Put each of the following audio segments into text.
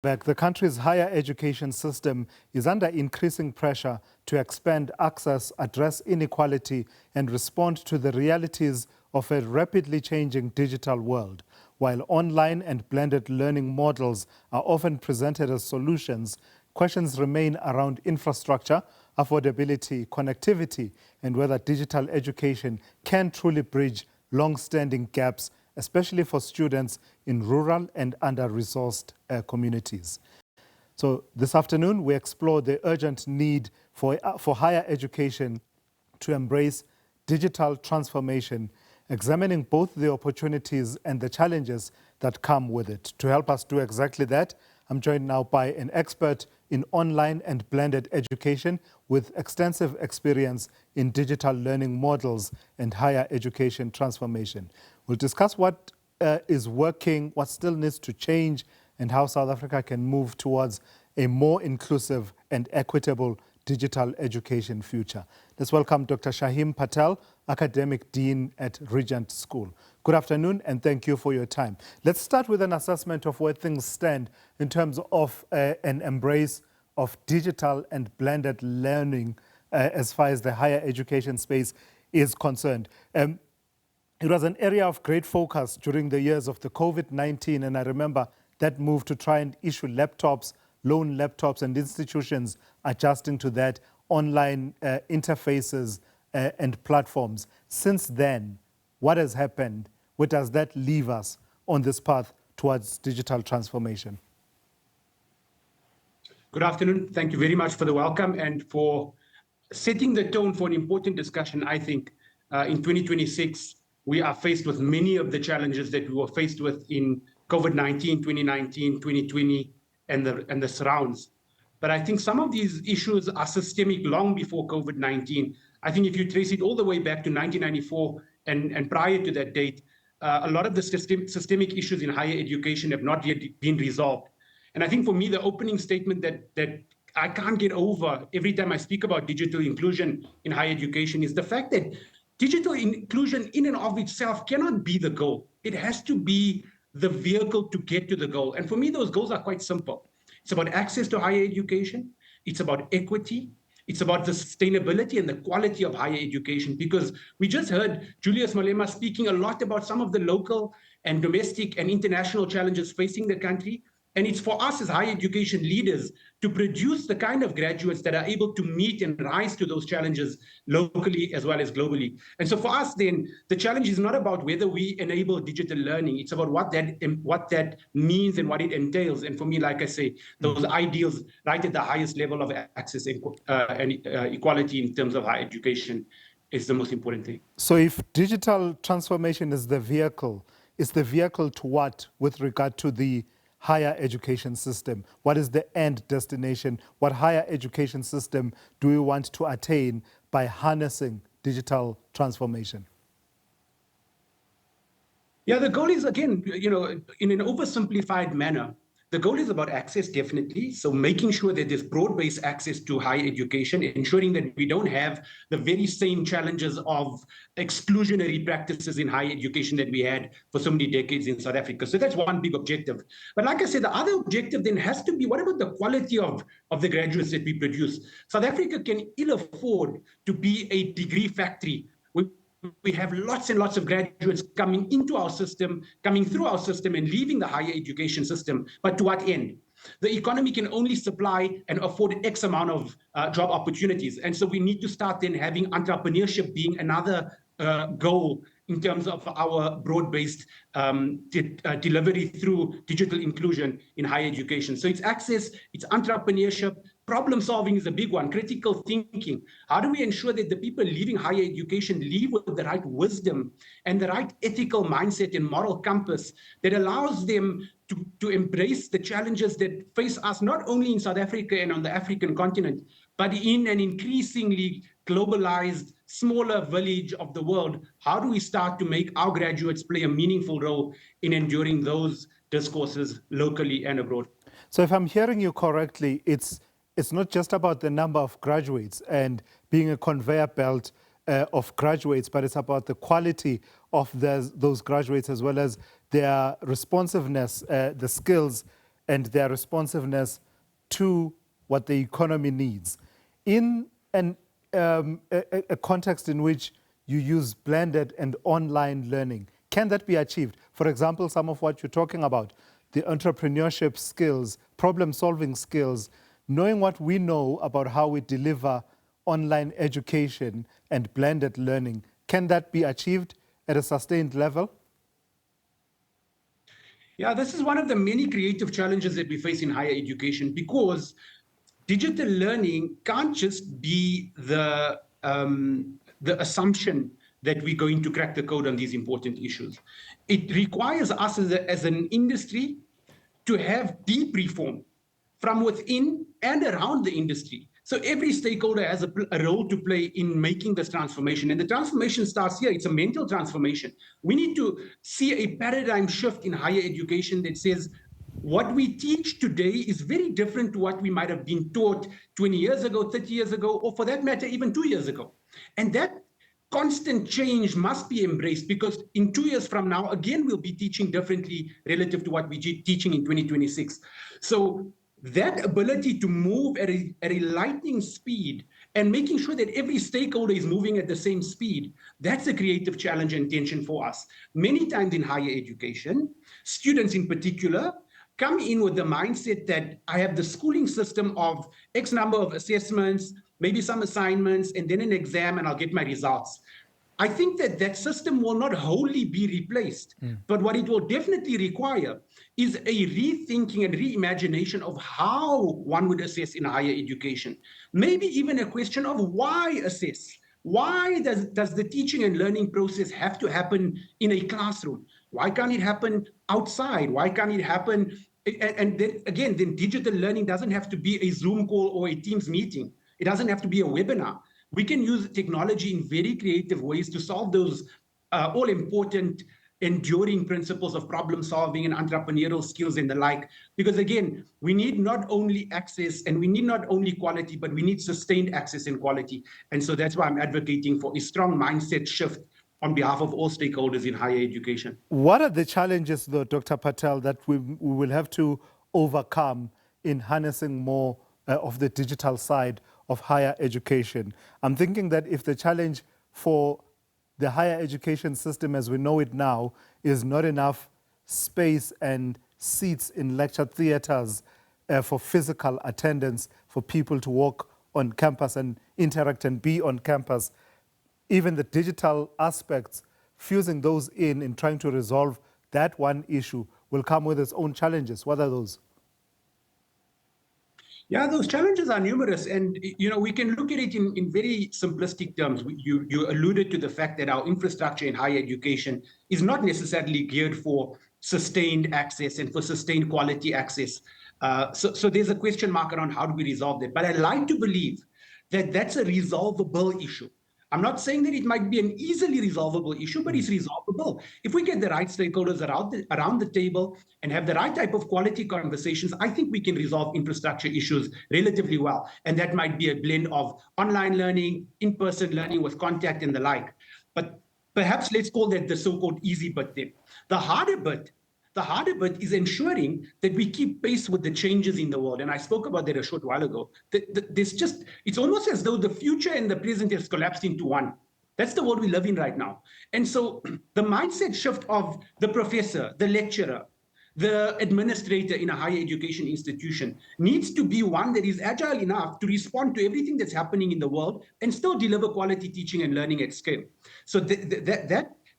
Back, the country's higher education system is under increasing pressure to expand access, address inequality, and respond to the realities of a rapidly changing digital world. While online and blended learning models are often presented as solutions, questions remain around infrastructure, affordability, connectivity, and whether digital education can truly bridge long-standing gaps, especially for students in rural and under-resourced communities. So this afternoon, we explore the urgent need for higher education to embrace digital transformation, examining both the opportunities and the challenges that come with it. To help us do exactly that, I'm joined now by an expert in online and blended education with extensive experience in digital learning models and higher education transformation. We'll discuss what is working, what still needs to change, and how South Africa can move towards a more inclusive and equitable digital education future. Let's welcome Dr. Shahiem Patel, Academic Dean at Regent School. Good afternoon, and thank you for your time. Let's start with an assessment of where things stand in terms of an embrace of digital and blended learning as far as the higher education space is concerned. It was an area of great focus during the years of the COVID-19, and I remember that move to try and issue laptops, loan laptops, and institutions adjusting to that, online interfaces and platforms. Since then, what has happened? Where does that leave us on this path towards digital transformation? Good afternoon. Thank you very much for the welcome and for setting the tone for an important discussion. I think in 2026, we are faced with many of the challenges that we were faced with in COVID-19, 2019, 2020, and the surrounds. But I think some of these issues are systemic long before COVID-19. I think if you trace it all the way back to 1994 and prior to that date, a lot of the systemic issues in higher education have not yet been resolved. And I think for me, the opening statement that I can't get over every time I speak about digital inclusion in higher education is the fact that digital inclusion in and of itself cannot be the goal. It has to be the vehicle to get to the goal. And for me, those goals are quite simple. It's about access to higher education. It's about equity. It's about the sustainability and the quality of higher education, because we just heard Julius Malema speaking a lot about some of the local and domestic and international challenges facing the country. And it's for us as higher education leaders to produce the kind of graduates that are able to meet and rise to those challenges locally as well as globally. And so for us then, the challenge is not about whether we enable digital learning. It's about what that means and what it entails. And for me, like I say, those ideals right at the highest level of access and equality in terms of higher education is the most important thing. So if digital transformation is the vehicle to what with regard to the higher education system? What is the end destination? What higher education system do we want to attain by harnessing digital transformation? Yeah, the goal is, again, in an oversimplified manner, the goal is about access, definitely. So making sure that there's broad-based access to higher education, ensuring that we don't have the very same challenges of exclusionary practices in higher education that we had for so many decades in South Africa. So that's one big objective. But like I said, the other objective then has to be, what about the quality of the graduates that we produce? South Africa can ill afford to be a degree factory. We have lots and lots of graduates coming into our system, coming through our system and leaving the higher education system. But to what end? The economy can only supply and afford X amount of job opportunities. And so we need to start then having entrepreneurship being another goal in terms of our broad-based delivery through digital inclusion in higher education. So it's access, it's entrepreneurship, problem solving is a big one, critical thinking. How do we ensure that the people leaving higher education leave with the right wisdom and the right ethical mindset and moral compass that allows them to embrace the challenges that face us, not only in South Africa and on the African continent, but in an increasingly globalized, smaller village of the world? How do we start to make our graduates play a meaningful role in enduring those discourses locally and abroad? So if I'm hearing you correctly, it's not just about the number of graduates and being a conveyor belt of graduates, but it's about the quality of those graduates as well as their responsiveness, the skills and their responsiveness to what the economy needs. In a context in which you use blended and online learning, can that be achieved? For example, some of what you're talking about, the entrepreneurship skills, problem-solving skills, knowing what we know about how we deliver online education and blended learning, can that be achieved at a sustained level? Yeah, this is one of the many creative challenges that we face in higher education, because digital learning can't just be the assumption that we're going to crack the code on these important issues. It requires us as an industry to have deep reform from within and around the industry. So every stakeholder has a role to play in making this transformation. And the transformation starts here. It's a mental transformation. We need to see a paradigm shift in higher education that says what we teach today is very different to what we might have been taught 20 years ago, 30 years ago, or for that matter, even 2 years ago. And that constant change must be embraced, because in 2 years from now, again, we'll be teaching differently relative to what we're teaching in 2026. So that ability to move at a lightning speed and making sure that every stakeholder is moving at the same speed, that's a creative challenge and tension for us. Many times in higher education, students in particular come in with the mindset that I have the schooling system of X number of assessments, maybe some assignments, and then an exam, and I'll get my results. I think that that system will not wholly be replaced, but what it will definitely require is a rethinking and reimagination of how one would assess in higher education. Maybe even a question of why assess. Why does the teaching and learning process have to happen in a classroom? Why can't it happen outside? Why can't it happen? And then again, then digital learning doesn't have to be a Zoom call or a Teams meeting. It doesn't have to be a webinar. We can use technology in very creative ways to solve those all-important, enduring principles of problem solving and entrepreneurial skills and the like. Because again, we need not only access and we need not only quality, but we need sustained access and quality. And so that's why I'm advocating for a strong mindset shift on behalf of all stakeholders in higher education. What are the challenges, though, Dr. Patel, that we will have to overcome in harnessing more of the digital side of higher education? I'm thinking that if the challenge for the higher education system as we know it now is not enough space and seats in lecture theaters for physical attendance, for people to walk on campus and interact and be on campus, even the digital aspects, fusing those in trying to resolve that one issue will come with its own challenges. What are those? Yeah, those challenges are numerous, and we can look at it in very simplistic terms. You alluded to the fact that our infrastructure in higher education is not necessarily geared for sustained access and for sustained quality access. So there's a question mark around how do we resolve that. But I like to believe that that's a resolvable issue. I'm not saying that it might be an easily resolvable issue, but it's resolvable. If we get the right stakeholders around the table and have the right type of quality conversations, I think we can resolve infrastructure issues relatively well. And that might be a blend of online learning, in-person learning with contact and the like. But perhaps let's call that the so-called easy bit then. The harder bit is ensuring that we keep pace with the changes in the world. And I spoke about that a short while ago. It's almost as though the future and the present has collapsed into one. That's the world we live in right now. And so the mindset shift of the professor, the lecturer, the administrator in a higher education institution needs to be one that is agile enough to respond to everything that's happening in the world and still deliver quality teaching and learning at scale. So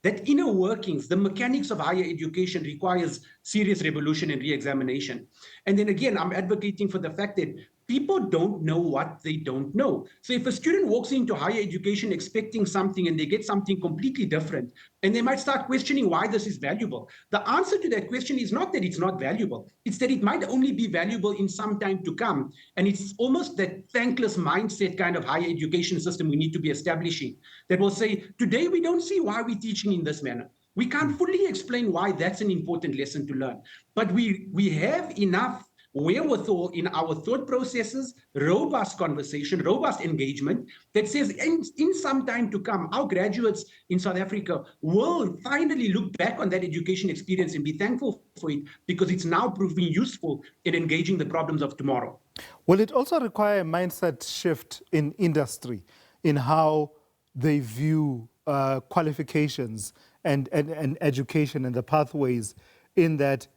that inner workings, the mechanics of higher education requires serious revolution and re-examination. And then again, I'm advocating for the fact that people don't know what they don't know. So if a student walks into higher education expecting something and they get something completely different, and they might start questioning why this is valuable. The answer to that question is not that it's not valuable. It's that it might only be valuable in some time to come. And it's almost that thankless mindset kind of higher education system we need to be establishing that will say, today we don't see why we're teaching in this manner. We can't fully explain why that's an important lesson to learn. But we have enough wherewithal in our thought processes, robust conversation, robust engagement that says in some time to come, our graduates in South Africa will finally look back on that education experience and be thankful for it because it's now proving useful in engaging the problems of tomorrow. Will it also require a mindset shift in industry in how they view qualifications and education and the pathways, in that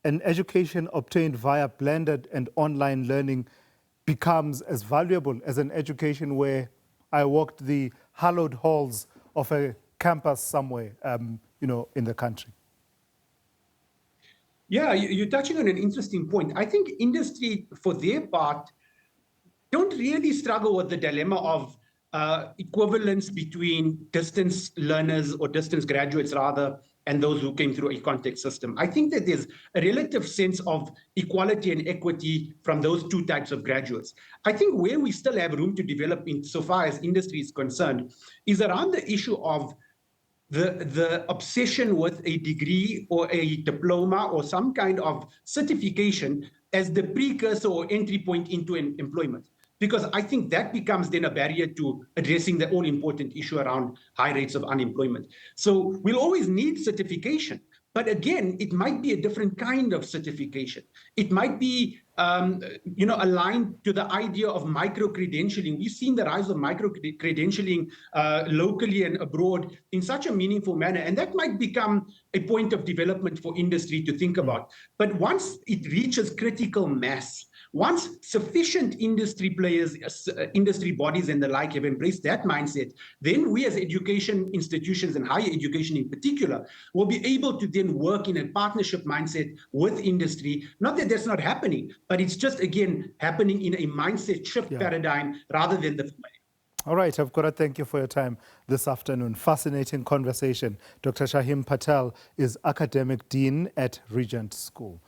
an education obtained via blended and online learning becomes as valuable as an education where I walked the hallowed halls of a campus somewhere, in the country? Yeah, you're touching on an interesting point. I think industry, for their part, don't really struggle with the dilemma of equivalence between distance learners or distance graduates, rather, and those who came through a contact system. I think that there's a relative sense of equality and equity from those two types of graduates. I think where we still have room to develop insofar as industry is concerned is around the issue of the obsession with a degree or a diploma or some kind of certification as the precursor or entry point into an employment. Because I think that becomes then a barrier to addressing the all-important issue around high rates of unemployment. So we'll always need certification. But again, it might be a different kind of certification. It might be aligned to the idea of micro-credentialing. We've seen the rise of micro-credentialing locally and abroad in such a meaningful manner. And that might become a point of development for industry to think about. But once it reaches critical mass, once sufficient industry players, industry bodies and the like have embraced that mindset, then we as education institutions and higher education in particular will be able to then work in a partnership mindset with industry. Not that that's not happening, but it's just, again, happening in a mindset shift paradigm rather than the way. All right, I've got to thank you for your time this afternoon. Fascinating conversation. Dr. Shahiem Patel is Academic Dean at Regent School.